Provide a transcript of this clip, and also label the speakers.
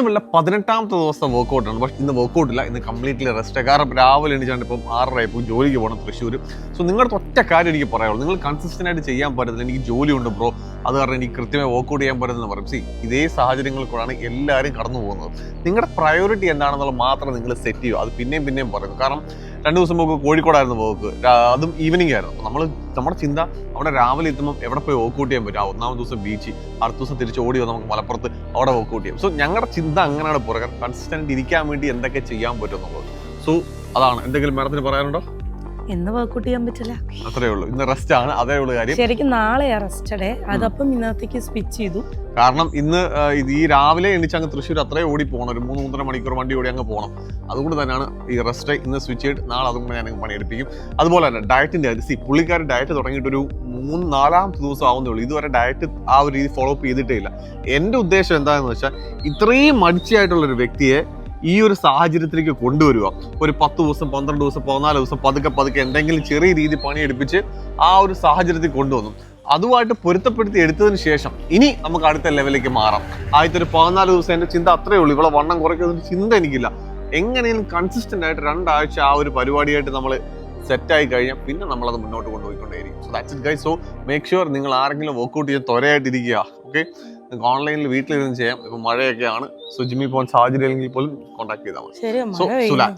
Speaker 1: ഇന്നുമല്ല 18ാമത്തെ ദിവസത്തെ വർക്കൗട്ടാണ്. പക്ഷെ ഇന്ന് വർക്കൗട്ടില്ല, ഇന്ന് കംപ്ലീറ്റ്ലി റെസ്റ്റ്. കാരണം രാവിലെ എണീച്ചാണ്ട് ഇപ്പം 6:30 ഇപ്പോൾ ജോലിക്ക് പോകണം തൃശ്ശൂർ. സോ നിങ്ങളുടെ ഒറ്റ കാര്യം എനിക്ക് പറയാനുള്ളൂ, നിങ്ങൾ കൺസിസ്റ്റൻ്റ് ആയിട്ട് ചെയ്യാൻ പറ്റുന്നില്ല, എനിക്ക് ജോലിയുണ്ട് ബ്രോ, അത് കാരണം എനിക്ക് കൃത്യമായി വർക്കൗട്ട് ചെയ്യാൻ പറ്റുന്നതെന്ന് പറയും. ഇതേ സാഹചര്യങ്ങളിൽ കൂടാണ് എല്ലാവരും കടന്നു പോകുന്നത്. നിങ്ങളുടെ പ്രയോറിറ്റി എന്താണെന്നുള്ളത് മാത്രം നിങ്ങൾ സെറ്റ് ചെയ്യുക. അത് പിന്നെയും പറയുന്നു. കാരണം 2 ദിവസം മുമ്പ് കോഴിക്കോടായിരുന്നു വർക്ക്, അതും ഈവനിങ് ആയിരുന്നു. അപ്പോൾ നമ്മുടെ ചിന്ത അവിടെ രാവിലെ എത്തുമ്പോൾ എവിടെ പോയി വർക്കൗട്ട് ചെയ്യാൻ പറ്റും. 1ാമത്തെ ദിവസം ബീച്ച്, അടുത്ത ദിവസം തിരിച്ച് ഓടിയോ നമുക്ക് മലപ്പുറത്ത് അവിടെ വർക്കൗട്ട് ചെയ്യാം. സോ ഞങ്ങളുടെ ചിന്ത അങ്ങനെയാണ് പുറകെ കൺസിസ്റ്റന്റ് ഇരിക്കാൻ വേണ്ടി എന്തൊക്കെ ചെയ്യാൻ പറ്റും എന്നുള്ളത്. സോ അതാണ്. എന്തെങ്കിലും മാഡത്തിന് പറയാനുണ്ടോ?
Speaker 2: ഇന്ന് വർക്കൗട്ട് ചെയ്യാൻ പറ്റില്ല,
Speaker 1: അത്രേ ഉള്ളൂ. ഇന്ന് റെസ്റ്റ് ആണ്, അതേ ഉള്ളൂ കാര്യം.
Speaker 2: ശരിക്കും നാളെയാ റെസ്റ്റ് ഡേ, അതപ്പം ഇന്നത്തേക്ക് സ്വിച്ച് ചെയ്തു.
Speaker 1: കാരണം ഇന്ന് ഈ രാവിലെ എണീച്ച് അങ്ങ് തൃശ്ശൂർ അത്രയും ഓടി പോകണം, ഒരു 3-3.5 മണിക്കൂർ വണ്ടി ഓടി അങ്ങ് പോകണം. അതുകൊണ്ട് തന്നെയാണ് ഈ റെസ്റ്റ് ഇന്ന് സ്വിച്ച് ചെയ്ത് നാളെ അതും കൂടെ ഞാൻ പണിയെടുപ്പിക്കും. അതുപോലെ തന്നെ ഡയറ്റിന്റെ പുള്ളിക്കാർ ഡയറ്റ് തുടങ്ങിയിട്ട് ഒരു 3-4ാമത്തെ ദിവസം ആവുന്നേ ഉള്ളൂ. ഇതുവരെ ഡയറ്റ് ആ ഒരു രീതി ഫോളോ അപ്പ് ചെയ്തിട്ടേ ഇല്ല. എൻ്റെ ഉദ്ദേശം എന്താണെന്ന് വെച്ചാൽ ഇത്രയും മടിച്ചായിട്ടുള്ളൊരു വ്യക്തിയെ ഈ ഒരു സാഹചര്യത്തിലേക്ക് കൊണ്ടുവരിക. ഒരു 10 ദിവസം 12 ദിവസം 14 ദിവസം പതുക്കെ എന്തെങ്കിലും ചെറിയ രീതി പണിയെടുപ്പിച്ച് ആ ഒരു സാഹചര്യത്തിൽ കൊണ്ടുവന്നു. അതുമായിട്ട് പൊരുത്തപ്പെടുത്തി എടുത്തതിന് ശേഷം ഇനി നമുക്ക് അടുത്ത ലെവലിലേക്ക് മാറാം. ആദ്യത്തെ ഒരു 14 ദിവസം എൻ്റെ ചിന്ത അത്രയേ ഉള്ളൂ, ഇവിടെ വണ്ണം കുറയ്ക്കുന്നതിന് ചിന്ത എനിക്കില്ല. എങ്ങനെയും കൺസിസ്റ്റന്റ് ആയിട്ട് 2 ആഴ്ച ആ ഒരു പരിപാടിയായിട്ട് നമ്മൾ സെറ്റായി കഴിഞ്ഞാൽ പിന്നെ നമ്മളത് മുന്നോട്ട് കൊണ്ടുപോയിക്കൊണ്ടേയിരിക്കും. So that's it guys. So make sure നിങ്ങൾ ആരെങ്കിലും വർക്കൗട്ട് ചെയ്യാൻ ത്വരയായിട്ടിരിക്കുക. ഓക്കെ, നിങ്ങൾക്ക് ഓൺലൈനിൽ വീട്ടിലിരുന്ന് ചെയ്യാം. ഇപ്പം മഴയൊക്കെയാണ്, സോ ജിമ്മിൽ പോകാൻ സാഹചര്യം അല്ലെങ്കിൽ പോലും കോൺടാക്ട് ചെയ്താൽ മതി. സോ സുലാൻ